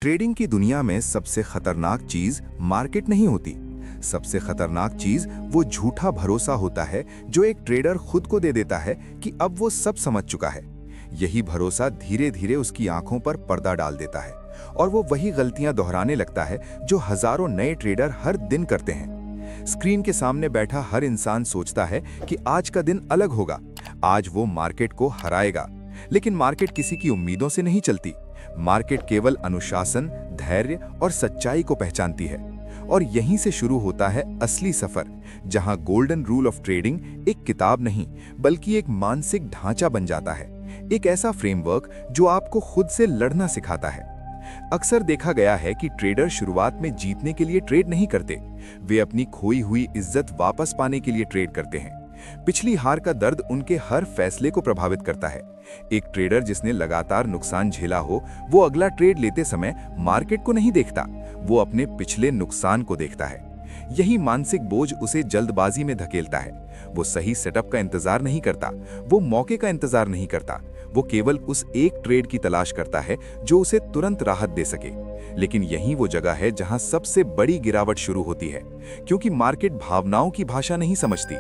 Trading की दुनिया में सबसे खतरनाक चीज मार्केट नहीं होती। सबसे खतरनाक चीज वो झूठा भरोसा होता है जो एक ट्रेडर खुद को दे देता है कि अब वो सब समझ चुका है। यही भरोसा धीरे धीरे उसकी आंखों पर पर्दा डाल देता है और वो वही गलतियां दोहराने लगता है जो हजारों नए ट्रेडर हर दिन करते हैं। स्क्रीन के सामने बैठा हर इंसान सोचता है कि आज का दिन अलग होगा, आज वो मार्केट को हराएगा। लेकिन मार्केट किसी की उम्मीदों से नहीं चलती। मार्केट केवल अनुशासन, धैर्य और सच्चाई को पहचानती है। और यहीं से शुरू होता है असली सफर, जहां गोल्डन रूल ऑफ ट्रेडिंग एक किताब नहीं बल्कि एक मानसिक ढांचा बन जाता है। एक ऐसा फ्रेमवर्क जो आपको खुद से लड़ना सिखाता है। अक्सर देखा गया है कि ट्रेडर शुरुआत में जीतने के लिए ट्रेड नहीं करते, वे अपनी खोई हुई इज्जत वापस पाने के लिए ट्रेड करते हैं। पिछली हार का दर्द उनके हर फैसले को प्रभावित करता है। एक ट्रेडर जिसने लगातार नुकसान झेला हो, वो अगला ट्रेड लेते समय मार्केट को नहीं देखता, वो अपने पिछले नुकसान को देखता है। यही मानसिक बोझ उसे जल्दबाजी में धकेलता है। वो सही सेटअप का इंतजार नहीं करता, वो मौके का इंतजार नहीं करता, वो केवल उस एक ट्रेड की तलाश करता है जो उसे तुरंत राहत दे सके। लेकिन यही वो जगह है जहां सबसे बड़ी गिरावट शुरू होती है, क्योंकि मार्केट भावनाओं की भाषा नहीं समझती।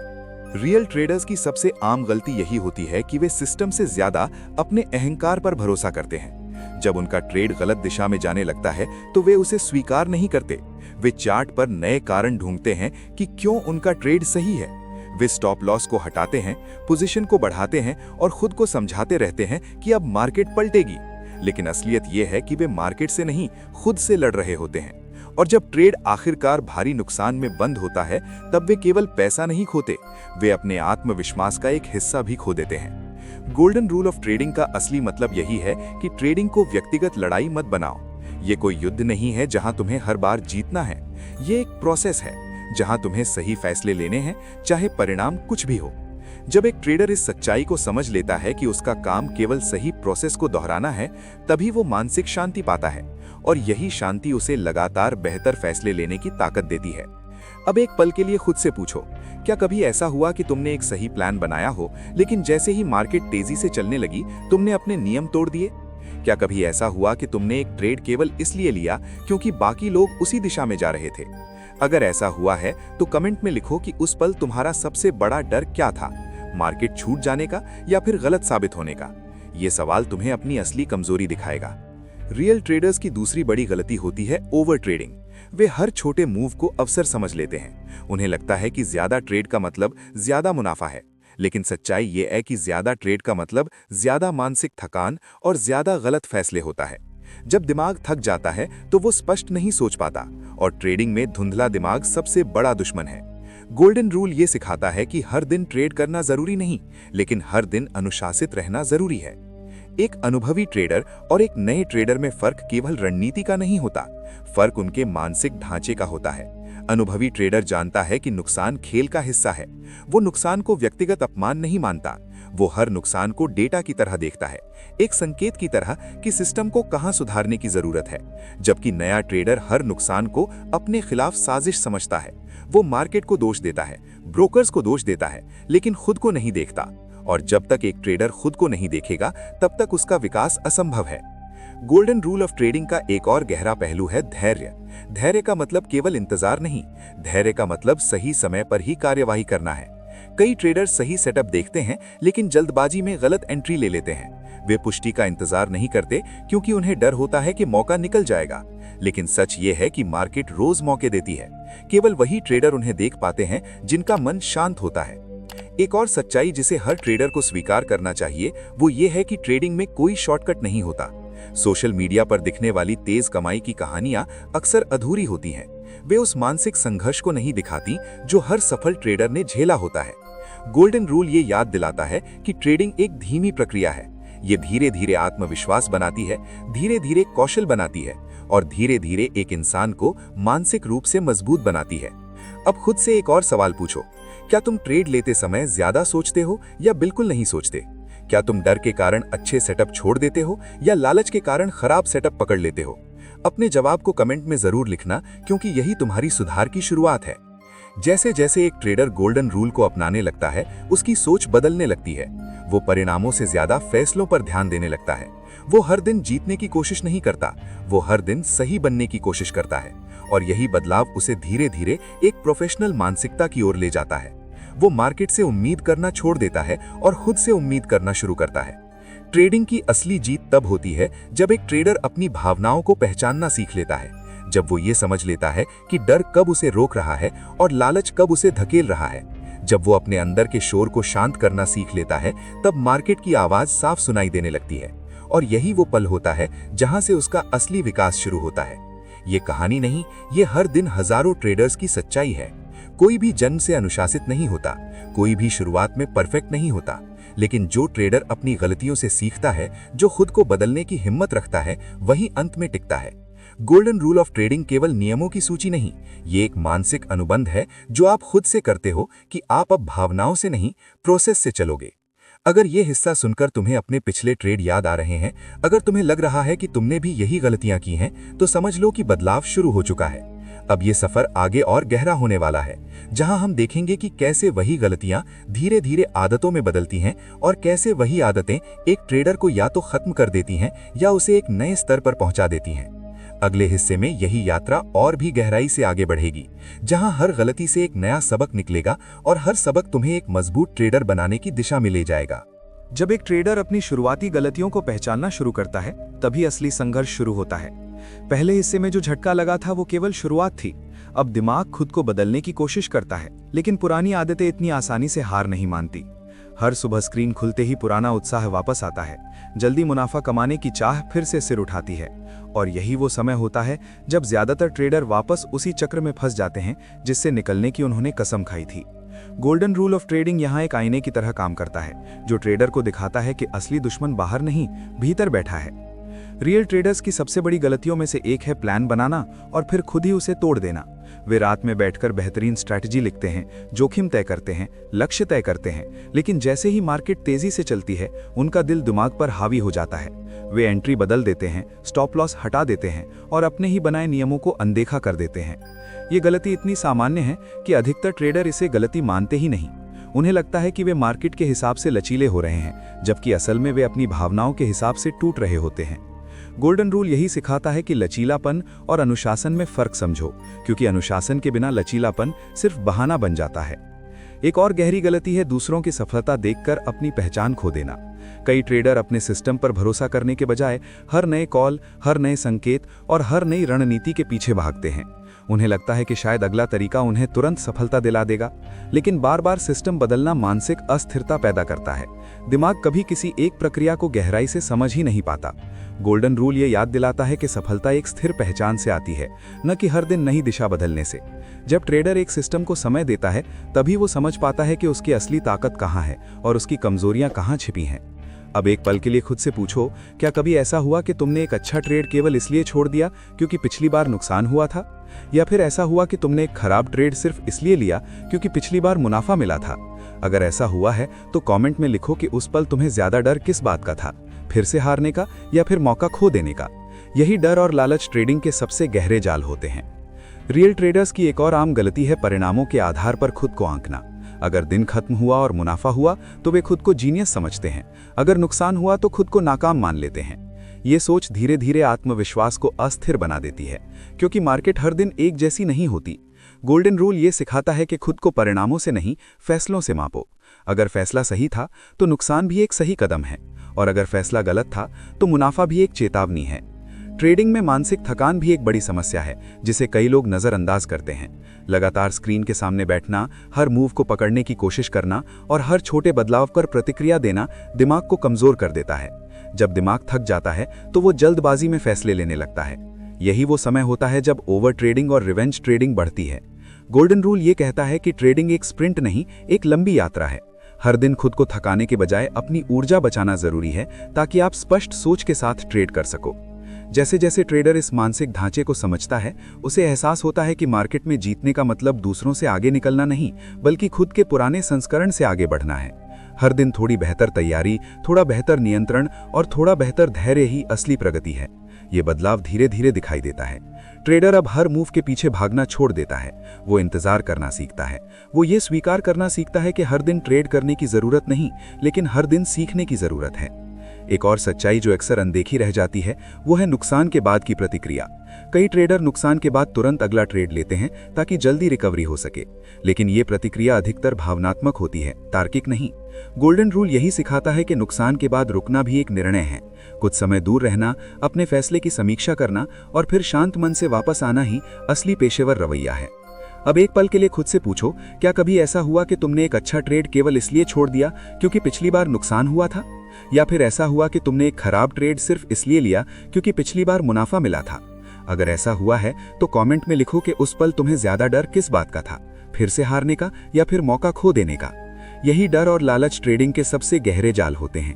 रियल ट्रेडर्स की सबसे आम गलती यही होती है कि वे सिस्टम से ज्यादा अपने अहंकार पर भरोसा करते हैं। जब उनका ट्रेड गलत दिशा में जाने लगता है तो वे उसे स्वीकार नहीं करते। वे चार्ट पर नए कारण ढूंढते हैं कि क्यों उनका ट्रेड सही है। वे स्टॉप लॉस को हटाते हैं, पोजीशन को बढ़ाते हैं और खुद को समझाते रहते हैं कि अब मार्केट पलटेगी। लेकिन असलियत यह है कि वे मार्केट से नहीं, खुद से लड़ रहे होते हैं। और जब ट्रेड आखिरकार भारी नुकसान में बंद होता है, तब वे केवल पैसा नहीं खोते, वे अपने आत्मविश्वास का एक हिस्सा भी खो देते हैं। गोल्डन रूल ऑफ ट्रेडिंग का असली मतलब यही है कि ट्रेडिंग को व्यक्तिगत लड़ाई मत बनाओ। ये कोई युद्ध नहीं है जहां तुम्हें हर बार जीतना है। ये एक प्रोसेस है जहां तुम्हें सही फैसले लेने हैं, चाहे परिणाम कुछ भी हो। जब एक ट्रेडर इस सच्चाई को समझ लेता है कि उसका काम केवल सही प्रोसेस को दोहराना है, तभी वो मानसिक शांति पाता है। और यही शांति उसे लगातार बेहतर फैसले लेने की ताकत देती है। अब एक पल के लिए खुद से पूछो, क्या कभी ऐसा हुआ कि तुमने एक सही प्लान बनाया हो, लेकिन जैसे ही मार्केट तेजी से चलने लगी, तुमने अपने नियम तोड़ दिए? क्या कभी ऐसा हुआ कि तुमने एक ट्रेड केवल इसलिए लिया क्योंकि बाकी लोग उसी दिशा में जा रहे थे? अगर ऐसा हुआ है तो कमेंट में लिखो कि उस पल तुम्हारा सबसे बड़ा डर क्या था, मार्केट छूट जाने का या फिर गलत साबित होने का? ये सवाल तुम्हें अपनी असली कमजोरी दिखाएगा। रियल ट्रेडर्स की दूसरी बड़ी गलती होती है ओवर ट्रेडिंग। वे हर छोटे मूव को अवसर समझ लेते हैं। उन्हें लगता है कि ज्यादा ट्रेड का मतलब ज्यादा मुनाफा है, लेकिन सच्चाई ये है कि ज्यादा ट्रेड का मतलब ज्यादा मानसिक थकान और ज्यादा गलत फैसले होता है। जब दिमाग थक जाता है तो वो स्पष्ट नहीं सोच पाता, और ट्रेडिंग में धुंधला दिमाग सबसे बड़ा दुश्मन है। गोल्डन रूल ये सिखाता है कि हर दिन ट्रेड करना जरूरी नहीं, लेकिन हर दिन अनुशासित रहना जरूरी है। एक अनुभवी ट्रेडर और एक नए ट्रेडर में फर्क केवल रणनीति का नहीं होता, फर्क उनके मानसिक ढांचे का होता है। अनुभवी ट्रेडर जानता है कि नुकसान खेल का हिस्सा है। वो नुकसान को व्यक्तिगत अपमान नहीं मानता, वो हर नुकसान को डेटा की तरह देखता है, एक संकेत की तरह कि सिस्टम को कहां सुधारने की जरूरत है। जबकि नया ट्रेडर हर नुकसान को अपने खिलाफ साजिश समझता है। वो मार्केट को दोष देता है, ब्रोकर्स को दोष देता है, लेकिन खुद को नहीं देखता। और जब तक एक ट्रेडर खुद को नहीं देखेगा, तब तक उसका विकास असंभव है। गोल्डन रूल ऑफ ट्रेडिंग का एक और गहरा पहलू है धैर्य। धैर्य का मतलब केवल इंतजार नहीं, धैर्य का मतलब सही समय पर ही कार्यवाही करना है। कई ट्रेडर सही सेटअप देखते हैं, लेकिन जल्दबाजी में गलत एंट्री ले लेते हैं। वे पुष्टि का इंतजार नहीं करते क्योंकि उन्हें डर होता है कि मौका निकल जाएगा। लेकिन सच ये है कि मार्केट रोज मौके देती है। केवल वही ट्रेडर उन्हें देख पाते हैं जिनका मन शांत होता है। एक और सच्चाई जिसे हर ट्रेडर को स्वीकार करना चाहिए, वो ये है कि ट्रेडिंग में कोई शॉर्टकट नहीं होता। सोशल मीडिया पर दिखने वाली तेज कमाई की कहानियां अक्सर अधूरी होती हैं। वे उस मानसिक संघर्ष को नहीं दिखाती जो हर सफल ट्रेडर ने झेला होता है। गोल्डन रूल ये याद दिलाता है कि ट्रेडिंग एक धीमी प्रक्रिया है। ये धीरे धीरे आत्मविश्वास बनाती है, धीरे धीरे कौशल बनाती है और धीरे धीरे एक इंसान को मानसिक रूप से मजबूत बनाती है। अब खुद से एक और सवाल पूछो, क्या तुम ट्रेड लेते समय ज्यादा सोचते हो या बिल्कुल नहीं सोचते? क्या तुम डर के कारण अच्छे सेटअप छोड़ देते हो या लालच के कारण खराब सेटअप पकड़ लेते हो? अपने जवाब को कमेंट में जरूर लिखना, क्योंकि यही तुम्हारी सुधार की शुरुआत है। जैसे जैसे एक ट्रेडर गोल्डन रूल को अपनाने लगता है, उसकी सोच बदलने लगती है। वो परिणामों से ज्यादा फैसलों पर ध्यान देने लगता है। वो हर दिन जीतने की कोशिश नहीं करता, वो हर दिन सही बनने की कोशिश करता है। और यही बदलाव उसे धीरे धीरे एक प्रोफेशनल मानसिकता की ओर ले जाता है। वो मार्केट से उम्मीद करना छोड़ देता है और खुद से उम्मीद करना शुरू करता है। ट्रेडिंग की असली जीत तब होती है जब एक ट्रेडर अपनी भावनाओं को पहचानना सीख लेता है, जब वो ये समझ लेता है कि डर कब उसे रोक रहा है और लालच कब उसे धकेल रहा है। जब वो अपने अंदर के शोर को शांत करना सीख लेता है, तब मार्केट की आवाज साफ सुनाई देने लगती है। और यही वो पल होता है जहां से उसका असली विकास शुरू होता है। ये कहानी नहीं, ये हर दिन हजारों ट्रेडर्स की सच्चाई है। कोई भी जन्म से अनुशासित नहीं होता, कोई भी शुरुआत में परफेक्ट नहीं होता, लेकिन जो ट्रेडर अपनी गलतियों से सीखता है, जो खुद को बदलने की हिम्मत रखता है, वही अंत में टिकता है। गोल्डन रूल ऑफ ट्रेडिंग केवल नियमों की सूची नहीं, ये एक मानसिक अनुबंध है जो आप खुद से करते हो कि आप अब भावनाओं से नहीं, प्रोसेस से चलोगे। अगर ये हिस्सा सुनकर तुम्हें अपने पिछले ट्रेड याद आ रहे हैं, अगर तुम्हें लग रहा है कि तुमने भी यही गलतियां की हैं, तो समझ लो कि बदलाव शुरू हो चुका है। अब ये सफर आगे और गहरा होने वाला है, जहां हम देखेंगे कि कैसे वही गलतियां धीरे धीरे आदतों में बदलती हैं और कैसे वही आदतें एक ट्रेडर को या तो खत्म कर देती हैं या उसे एक नए स्तर पर पहुंचा देती हैं। अगले हिस्से में यही यात्रा और भी गहराई से आगे बढ़ेगी, जहां हर गलती से एक नया सबक निकलेगा और हर सबक तुम्हें एक मजबूत ट्रेडर बनाने की दिशा में ले जाएगा। जब एक ट्रेडर अपनी शुरुआती गलतियों को पहचानना शुरू करता है, तभी असली संघर्ष शुरू होता है। पहले हिस्से में जो झटका लगा था वो केवल शुरुआत थी। अब दिमाग खुद को बदलने की कोशिश करता है, लेकिन पुरानी आदतें इतनी आसानी से हार नहीं मानती। हर सुबह स्क्रीन खुलते ही पुराना उत्साह वापस आता है, जल्दी मुनाफा कमाने की चाह फिर से सिर उठाती है। और यही वो समय होता है जब ज्यादातर ट्रेडर वापस उसी चक्र में फंस जाते हैं जिससे निकलने की उन्होंने कसम खाई थी। गोल्डन रूल ऑफ ट्रेडिंग यहाँ एक आईने की तरह काम करता है, जो ट्रेडर को दिखाता है कि असली दुश्मन बाहर नहीं, भीतर बैठा है। रियल ट्रेडर्स की सबसे बड़ी गलतियों में से एक है प्लान बनाना और फिर खुद ही उसे तोड़ देना। वे रात में बैठकर बेहतरीन स्ट्रैटेजी लिखते हैं, जोखिम तय करते हैं, लक्ष्य तय करते हैं, लेकिन जैसे ही मार्केट तेजी से चलती है, उनका दिल दिमाग पर हावी हो जाता है। वे एंट्री बदल देते हैं, स्टॉप लॉस हटा देते हैं और अपने ही बनाए नियमों को अनदेखा कर देते हैं। ये गलती इतनी सामान्य है कि अधिकतर ट्रेडर इसे गलती मानते ही नहीं। उन्हें लगता है कि वे मार्केट के हिसाब से लचीले हो रहे हैं, जबकि असल में वे अपनी भावनाओं के हिसाब से टूट रहे होते हैं। गोल्डन रूल यही सिखाता है कि लचीलापन और अनुशासन में फर्क समझो, क्योंकि अनुशासन के बिना लचीलापन सिर्फ बहाना बन जाता है। एक और गहरी गलती है दूसरों की सफलता देखकर अपनी पहचान खो देना। कई ट्रेडर अपने सिस्टम पर भरोसा करने के बजाय हर नए कॉल, हर नए संकेत और हर नई रणनीति के पीछे भागते हैं। उन्हें लगता है कि शायद अगला तरीका उन्हें तुरंत सफलता दिला देगा, लेकिन बार बार सिस्टम बदलना मानसिक अस्थिरता पैदा करता है। दिमाग कभी किसी एक प्रक्रिया को गहराई से समझ ही नहीं पाता। गोल्डन रूल ये याद दिलाता है कि सफलता एक स्थिर पहचान से आती है, न कि हर दिन नई दिशा बदलने से। जब ट्रेडर एक सिस्टम को समय देता है, तभी वो समझ पाता है कि उसकी असली ताकत कहाँ है और उसकी कमजोरियां कहाँ छिपी हैं। अब एक पल के लिए खुद से पूछो, क्या कभी ऐसा हुआ कि तुमने एक अच्छा ट्रेड केवल इसलिए छोड़ दिया क्योंकि पिछली बार नुकसान हुआ था? या फिर ऐसा हुआ कि तुमने एक खराब ट्रेड सिर्फ इसलिए लिया क्योंकि पिछली बार मुनाफा मिला था? अगर ऐसा हुआ है तो कमेंट में लिखो कि उस पल तुम्हें ज्यादा डर किस बात का था, फिर से हारने का या फिर मौका खो देने का? यही डर और लालच ट्रेडिंग के सबसे गहरे जाल होते हैं। रियल ट्रेडर्स की एक और आम गलती है परिणामों के आधार पर खुद को आंकना। अगर दिन खत्म हुआ और मुनाफा हुआ तो वे खुद को जीनियस समझते हैं, अगर नुकसान हुआ तो खुद को नाकाम मान लेते हैं। ये सोच धीरे धीरे आत्मविश्वास को अस्थिर बना देती है, क्योंकि मार्केट हर दिन एक जैसी नहीं होती। गोल्डन रूल ये सिखाता है कि खुद को परिणामों से नहीं, फैसलों से मापो। अगर फैसला सही था तो नुकसान भी एक सही कदम है, और अगर फैसला गलत था तो मुनाफा भी एक चेतावनी है। ट्रेडिंग में मानसिक थकान भी एक बड़ी समस्या है, जिसे कई लोग नज़रअंदाज करते हैं। लगातार स्क्रीन के सामने बैठना, हर मूव को पकड़ने की कोशिश करना और हर छोटे बदलाव पर प्रतिक्रिया देना दिमाग को कमज़ोर कर देता है। जब दिमाग थक जाता है तो वो जल्दबाजी में फैसले लेने लगता है। यही वो समय होता है जब ओवर ट्रेडिंग और रिवेंज ट्रेडिंग बढ़ती है। गोल्डन रूल ये कहता है कि ट्रेडिंग एक स्प्रिंट नहीं, एक लंबी यात्रा है। हर दिन खुद को थकाने के बजाय अपनी ऊर्जा बचाना जरूरी है, ताकि आप स्पष्ट सोच के साथ ट्रेड कर सको। जैसे जैसे ट्रेडर इस मानसिक ढांचे को समझता है, उसे एहसास होता है कि मार्केट में जीतने का मतलब दूसरों से आगे निकलना नहीं, बल्कि खुद के पुराने संस्करण से आगे बढ़ना है। हर दिन थोड़ी बेहतर तैयारी, थोड़ा बेहतर नियंत्रण और थोड़ा बेहतर धैर्य ही असली प्रगति है। ये बदलाव धीरे धीरे दिखाई देता है। ट्रेडर अब हर मूव के पीछे भागना छोड़ देता है। वो इंतजार करना सीखता है। वो ये स्वीकार करना सीखता है कि हर दिन ट्रेड करने की जरूरत नहीं, लेकिन हर दिन सीखने की जरूरत है। एक और सच्चाई जो अक्सर अनदेखी रह जाती है वो है नुकसान के बाद की प्रतिक्रिया। कई ट्रेडर नुकसान के बाद तुरंत अगला ट्रेड लेते हैं ताकि जल्दी रिकवरी हो सके, लेकिन ये प्रतिक्रिया अधिकतर भावनात्मक होती है, तार्किक नहीं। गोल्डन रूल यही सिखाता है कि नुकसान के बाद रुकना भी एक निर्णय है। कुछ समय दूर रहना, अपने फैसले की समीक्षा करना और फिर शांत मन से वापस आना ही असली पेशेवर रवैया है। अब एक पल के लिए खुद से पूछो, क्या कभी ऐसा हुआ कि तुमने एक अच्छा ट्रेड केवल इसलिए छोड़ दिया क्योंकि पिछली बार नुकसान हुआ था? या फिर ऐसा हुआ कि तुमने एक खराब ट्रेड सिर्फ इसलिए लिया क्योंकि पिछली बार मुनाफा मिला था? अगर ऐसा हुआ है तो कमेंट में लिखो कि उस पल तुम्हें ज्यादा डर किस बात का था, फिर से हारने का या फिर मौका खो देने का? यही डर और लालच ट्रेडिंग के सबसे गहरे जाल होते हैं।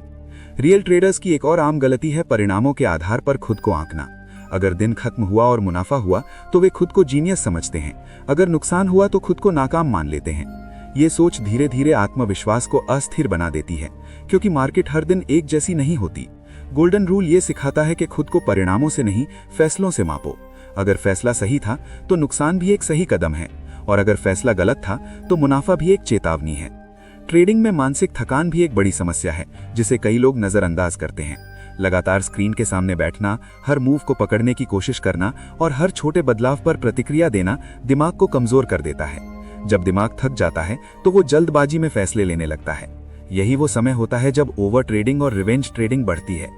रियल ट्रेडर्स की एक और आम गलती है परिणामों के आधार पर खुद को आंकना। अगर दिन खत्म हुआ और मुनाफा हुआ तो वे खुद को जीनियस समझते हैं, अगर नुकसान हुआ तो खुद को नाकाम मान लेते हैं। ये सोच धीरे धीरे आत्मविश्वास को अस्थिर बना देती है, क्योंकि मार्केट हर दिन एक जैसी नहीं होती। गोल्डन रूल ये सिखाता है कि खुद को परिणामों से नहीं, फैसलों से मापो। अगर फैसला सही था तो नुकसान भी एक सही कदम है, और अगर फैसला गलत था तो मुनाफा भी एक चेतावनी है। ट्रेडिंग में मानसिक थकान भी एक बड़ी समस्या है, जिसे कई लोग नजरअंदाज करते हैं। लगातार स्क्रीन के सामने बैठना, हर मूव को पकड़ने की कोशिश करना और हर छोटे बदलाव पर प्रतिक्रिया देना दिमाग को कमजोर कर देता है। जब दिमाग थक जाता है तो वो जल्दबाजी में फैसले लेने लगता है। यही वो समय होता है जब ओवर ट्रेडिंग और रिवेंज ट्रेडिंग बढ़ती है।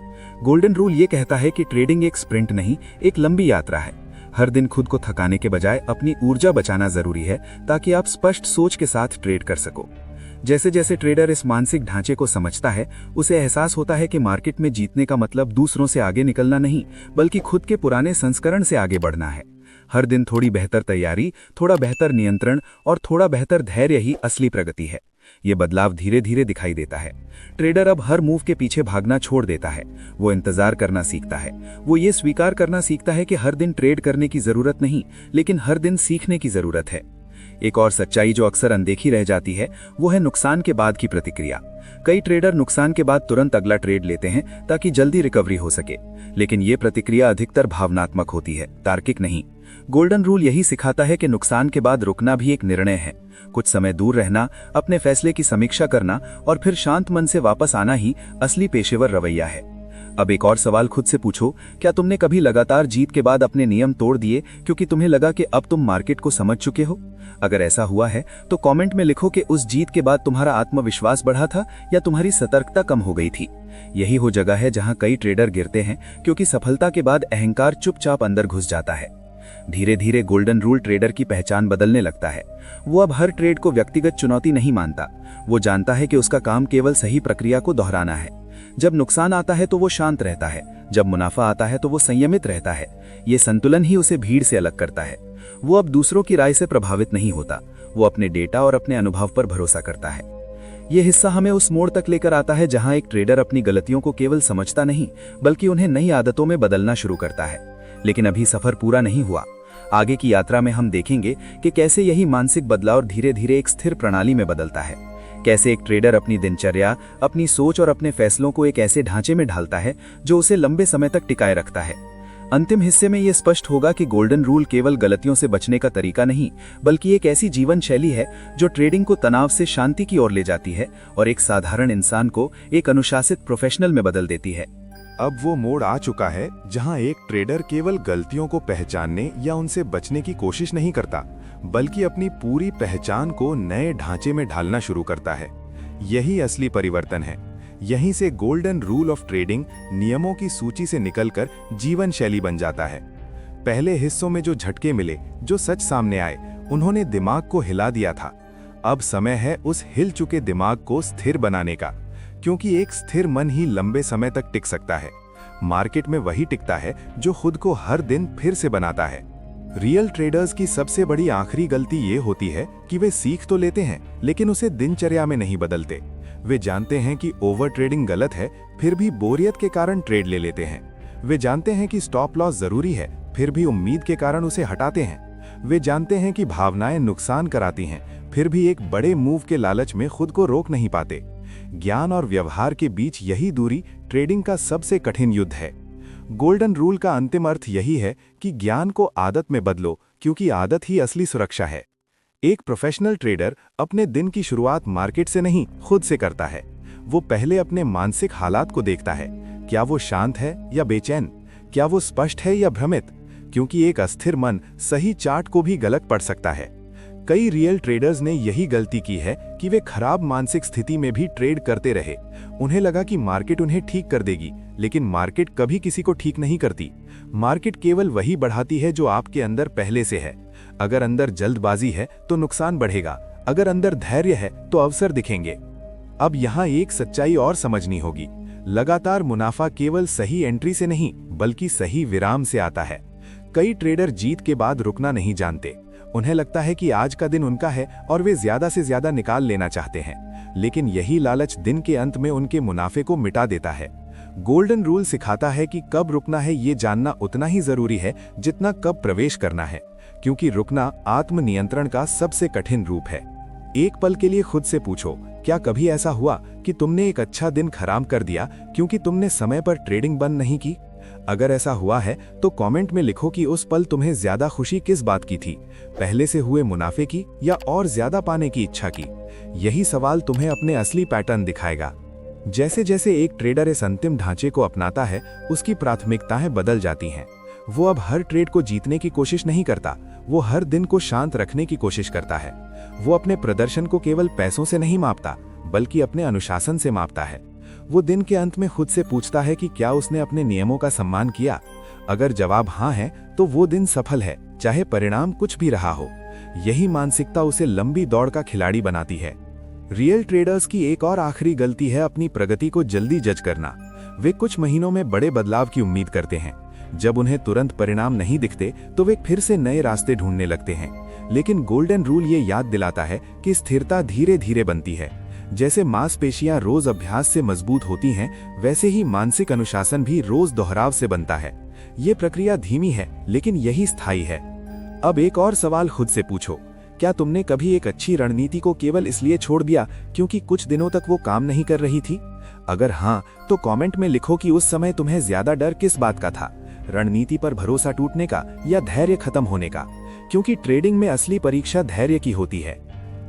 गोल्डन रूल ये कहता है कि ट्रेडिंग एक स्प्रिंट नहीं, एक लंबी यात्रा है। हर दिन खुद को थकाने के बजाय अपनी ऊर्जा बचाना जरूरी है, ताकि आप स्पष्ट सोच के साथ ट्रेड कर सको। जैसे जैसे ट्रेडर इस मानसिक ढांचे को समझता है, उसे एहसास होता है कि मार्केट में जीतने का मतलब दूसरों से आगे निकलना नहीं, बल्कि खुद के पुराने संस्करण से आगे बढ़ना है। हर दिन थोड़ी बेहतर तैयारी, थोड़ा बेहतर नियंत्रण और थोड़ा बेहतर धैर्य ही असली प्रगति है। ये बदलाव धीरे धीरे दिखाई देता है। ट्रेडर अब हर मूव के पीछे भागना छोड़ देता है। वो इंतजार करना सीखता है। वो ये स्वीकार करना सीखता है कि हर दिन ट्रेड करने की जरूरत नहीं, लेकिन हर दिन सीखने की जरूरत है। एक और सच्चाई जो अक्सर अनदेखी रह जाती है वो है नुकसान के बाद की प्रतिक्रिया। कई ट्रेडर नुकसान के बाद तुरंत अगला ट्रेड लेते हैं ताकि जल्दी रिकवरी हो सके, लेकिन ये प्रतिक्रिया अधिकतर भावनात्मक होती है, तार्किक नहीं। गोल्डन रूल यही सिखाता है कि नुकसान के बाद रुकना भी एक निर्णय है। कुछ समय दूर रहना, अपने फैसले की समीक्षा करना और फिर शांत मन से वापस आना ही असली पेशेवर रवैया है। अब एक और सवाल खुद से पूछो, क्या तुमने कभी लगातार जीत के बाद अपने नियम तोड़ दिए क्योंकि तुम्हें लगा कि अब तुम मार्केट को समझ चुके हो? अगर ऐसा हुआ है तो कमेंट में लिखो कि उस जीत के बाद तुम्हारा आत्मविश्वास बढ़ा था या तुम्हारी सतर्कता कम हो गई थी। यही वो जगह है जहां कई ट्रेडर गिरते हैं, क्योंकि सफलता के बाद अहंकार चुपचाप अंदर घुस जाता है। धीरे धीरे गोल्डन रूल ट्रेडर की पहचान बदलने लगता है। वो अब हर ट्रेड को व्यक्तिगत चुनौती नहीं मानता। वो जानता है कि उसका काम केवल सही प्रक्रिया को दोहराना है। जब नुकसान आता है तो वो शांत रहता है, जब मुनाफा आता है तो वो संयमित रहता है। ये संतुलन ही उसे भीड़ से अलग करता है। वो अब दूसरों की राय से प्रभावित नहीं होता। वो अपने डेटा और अपने अनुभव पर भरोसा करता है। ये हिस्सा हमें उस मोड़ तक लेकर आता है जहां एक ट्रेडर अपनी गलतियों को केवल समझता नहीं, बल्कि उन्हें नई आदतों में बदलना शुरू करता है। लेकिन अभी सफर पूरा नहीं हुआ। आगे की यात्रा में हम देखेंगे कि कैसे यही मानसिक बदलाव धीरे धीरे एक स्थिर प्रणाली में बदलता है। कैसे एक ट्रेडर अपनी दिनचर्या, अपनी सोच और अपने फैसलों को एक ऐसे ढांचे में ढालता है जो उसे लंबे समय तक टिकाए रखता है। अंतिम हिस्से में यह स्पष्ट होगा कि गोल्डन रूल केवल गलतियों से बचने का तरीका नहीं, बल्कि एक ऐसी जीवन शैली है जो ट्रेडिंग को तनाव से शांति की ओर ले जाती है और एक साधारण इंसान को एक अनुशासित प्रोफेशनल में बदल देती है। अब वो मोड़ आ चुका है जहां एक ट्रेडर केवल गलतियों को पहचानने या उनसे बचने की कोशिश नहीं करता, बल्कि अपनी पूरी पहचान को नए ढांचे में ढालना शुरू करता है। यही असली परिवर्तन है। यहीं से गोल्डन रूल ऑफ ट्रेडिंग नियमों की सूची से निकलकर जीवन शैली बन जाता है। पहले हिस्सों में जो झटके मिले, जो सच सामने आए, उन्होंने दिमाग को हिला दिया था। अब समय है उस हिल चुके दिमाग को स्थिर बनाने का, क्योंकि एक स्थिर मन ही लंबे समय तक टिक सकता है। मार्केट में वही टिकता है जो खुद को हर दिन फिर से बनाता है। रियल ट्रेडर्स की सबसे बड़ी आखिरी गलती ये होती है कि वे सीख तो लेते हैं, लेकिन उसे दिनचर्या में नहीं बदलते। वे जानते हैं कि ओवर ट्रेडिंग गलत है, फिर भी बोरियत के कारण ट्रेड ले लेते हैं। वे जानते हैं कि स्टॉप लॉस जरूरी है, फिर भी उम्मीद के कारण उसे हटाते हैं। वे जानते हैं कि भावनाएं नुकसान कराती हैं, फिर भी एक बड़े मूव के लालच में खुद को रोक नहीं पाते। ज्ञान और व्यवहार के बीच यही दूरी ट्रेडिंग का सबसे कठिन युद्ध है। गोल्डन रूल का अंतिम अर्थ यही है कि ज्ञान को आदत में बदलो, क्योंकि आदत ही असली सुरक्षा है। एक प्रोफेशनल ट्रेडर अपने दिन की शुरुआत मार्केट से नहीं, खुद से करता है। वो पहले अपने मानसिक हालात को देखता है। क्या वो शांत है या बेचैन? क्या वो स्पष्ट है या भ्रमित? क्योंकि एक अस्थिर मन सही चार्ट को भी गलत पढ़ सकता है। कई रियल ट्रेडर्स ने यही गलती की है कि वे खराब मानसिक स्थिति में भी ट्रेड करते रहे। उन्हें लगा कि मार्केट उन्हें ठीक कर देगी, लेकिन मार्केट कभी किसी को ठीक नहीं करती। मार्केट केवल वही बढ़ाती है जो आपके अंदर पहले से है। अगर अंदर जल्दबाजी है तो नुकसान बढ़ेगा, अगर अंदर धैर्य है तो अवसर दिखेंगे। अब यहाँ एक सच्चाई और समझनी होगी। लगातार मुनाफा केवल सही एंट्री से नहीं बल्कि सही विराम से आता है। कई ट्रेडर जीत के बाद रुकना नहीं जानते। उन्हें लगता है कि आज का दिन उनका है और वे ज्यादा से ज्यादा निकाल लेना चाहते हैं, लेकिन यही लालच दिन के अंत में उनके मुनाफे को मिटा देता है। गोल्डन रूल सिखाता है कि कब रुकना है ये जानना उतना ही जरूरी है जितना कब प्रवेश करना है, क्योंकि रुकना आत्मनियंत्रण का सबसे कठिन रूप है। एक पल के लिए खुद से पूछो, क्या कभी ऐसा हुआ कि तुमने एक अच्छा दिन खराब कर दिया क्योंकि तुमने समय पर ट्रेडिंग बंद नहीं की? अगर ऐसा हुआ है तो कमेंट में लिखो कि उस पल तुम्हें ज्यादा खुशी किस बात की थी, पहले से हुए मुनाफे की या और ज्यादा पाने की इच्छा की। यही सवाल तुम्हें अपने असली पैटर्न दिखाएगा। जैसे जैसे एक ट्रेडर इस अंतिम ढांचे को अपनाता है, उसकी प्राथमिकताएं बदल जाती हैं। वो अब हर ट्रेड को जीतने की कोशिश नहीं करता, वो हर दिन को शांत रखने की कोशिश करता है। वो अपने प्रदर्शन को केवल पैसों से नहीं मापता बल्कि अपने अनुशासन से मापता है। वो दिन के अंत में खुद से पूछता है कि क्या उसने अपने नियमों का सम्मान किया। अगर जवाब हाँ है तो वो दिन सफल है, चाहे परिणाम कुछ भी रहा हो। यही मानसिकता उसे लंबी दौड़ का खिलाड़ी बनाती है। रियल ट्रेडर्स की एक और आखिरी गलती है अपनी प्रगति को जल्दी जज करना। वे कुछ महीनों में बड़े बदलाव की उम्मीद करते हैं। जब उन्हें तुरंत परिणाम नहीं दिखते तो वे फिर से नए रास्ते ढूंढने लगते हैं। लेकिन गोल्डन रूल ये याद दिलाता है कि स्थिरता धीरे धीरे बनती है। जैसे मांसपेशियां रोज अभ्यास से मजबूत होती हैं, वैसे ही मानसिक अनुशासन भी रोज दोहराव से बनता है। ये प्रक्रिया धीमी है लेकिन यही स्थायी है। अब एक और सवाल खुद से पूछो, क्या तुमने कभी एक अच्छी रणनीति को केवल इसलिए छोड़ दिया क्योंकि कुछ दिनों तक वो काम नहीं कर रही थी? अगर हाँ, तो कमेंट में लिखो कि उस समय तुम्हें ज्यादा डर किस बात का था, रणनीति पर भरोसा टूटने का या धैर्य खत्म होने का? क्योंकि ट्रेडिंग में असली परीक्षा धैर्य की होती है।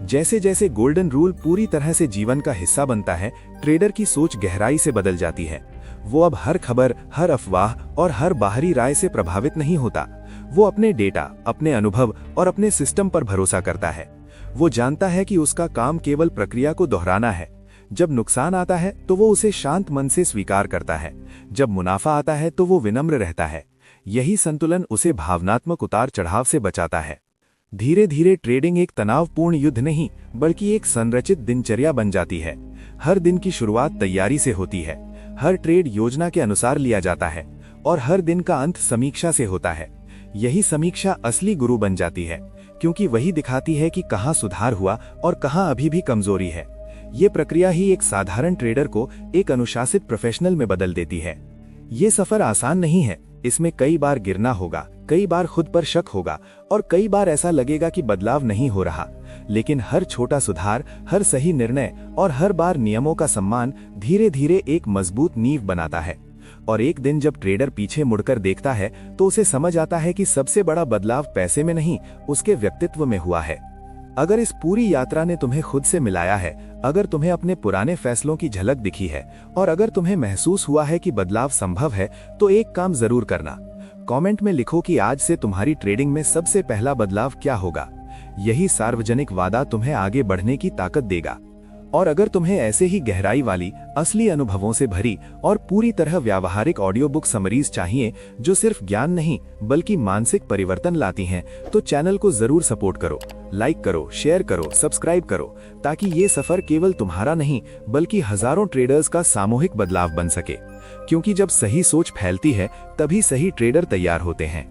जैसे जैसे गोल्डन रूल पूरी तरह से जीवन का हिस्सा बनता है, ट्रेडर की सोच गहराई से बदल जाती है। वो अब हर खबर, हर अफवाह और हर बाहरी राय से प्रभावित नहीं होता। वो अपने डेटा, अपने अनुभव और अपने सिस्टम पर भरोसा करता है। वो जानता है कि उसका काम केवल प्रक्रिया को दोहराना है। जब नुकसान आता है तो वो उसे शांत मन से स्वीकार करता है। जब मुनाफा आता है तो वो विनम्र रहता है। यही संतुलन उसे भावनात्मक उतार चढ़ाव से बचाता है। धीरे धीरे ट्रेडिंग एक तनावपूर्ण युद्ध नहीं बल्कि एक संरचित दिनचर्या बन जाती है। हर दिन की शुरुआत तैयारी से होती है, हर ट्रेड योजना के अनुसार लिया जाता है और हर दिन का अंत समीक्षा से होता है। यही समीक्षा असली गुरु बन जाती है, क्योंकि वही दिखाती है कि कहाँ सुधार हुआ और कहाँ अभी भी कमजोरी है। ये प्रक्रिया ही एक साधारण ट्रेडर को एक अनुशासित प्रोफेशनल में बदल देती है। ये सफर आसान नहीं है। इसमें कई बार गिरना होगा, कई बार खुद पर शक होगा और कई बार ऐसा लगेगा कि बदलाव नहीं हो रहा। लेकिन हर छोटा सुधार, हर सही निर्णय और हर बार नियमों का सम्मान धीरे धीरे एक मजबूत नींव बनाता है। और एक दिन जब ट्रेडर पीछे मुड़कर देखता है तो उसे समझ आता है कि सबसे बड़ा बदलाव पैसे में नहीं, उसके व्यक्तित्व में हुआ है। अगर इस पूरी यात्रा ने तुम्हें खुद से मिलाया है, अगर तुम्हें अपने पुराने फैसलों की झलक दिखी है और अगर तुम्हें महसूस हुआ है कि बदलाव संभव है, तो एक काम जरूर करना। कमेंट में लिखो कि आज से तुम्हारी ट्रेडिंग में सबसे पहला बदलाव क्या होगा। यही सार्वजनिक वादा तुम्हें आगे बढ़ने की ताकत देगा। और अगर तुम्हें ऐसे ही गहराई वाली, असली अनुभवों से भरी और पूरी तरह व्यावहारिक ऑडियो बुक समरीज चाहिए जो सिर्फ ज्ञान नहीं बल्कि मानसिक परिवर्तन लाती हैं, तो चैनल को जरूर सपोर्ट करो, लाइक करो, शेयर करो, सब्सक्राइब करो, ताकि ये सफर केवल तुम्हारा नहीं बल्कि हजारों ट्रेडर्स का सामूहिक बदलाव बन सके। क्योंकि जब सही सोच फैलती है तभी सही ट्रेडर तैयार होते हैं।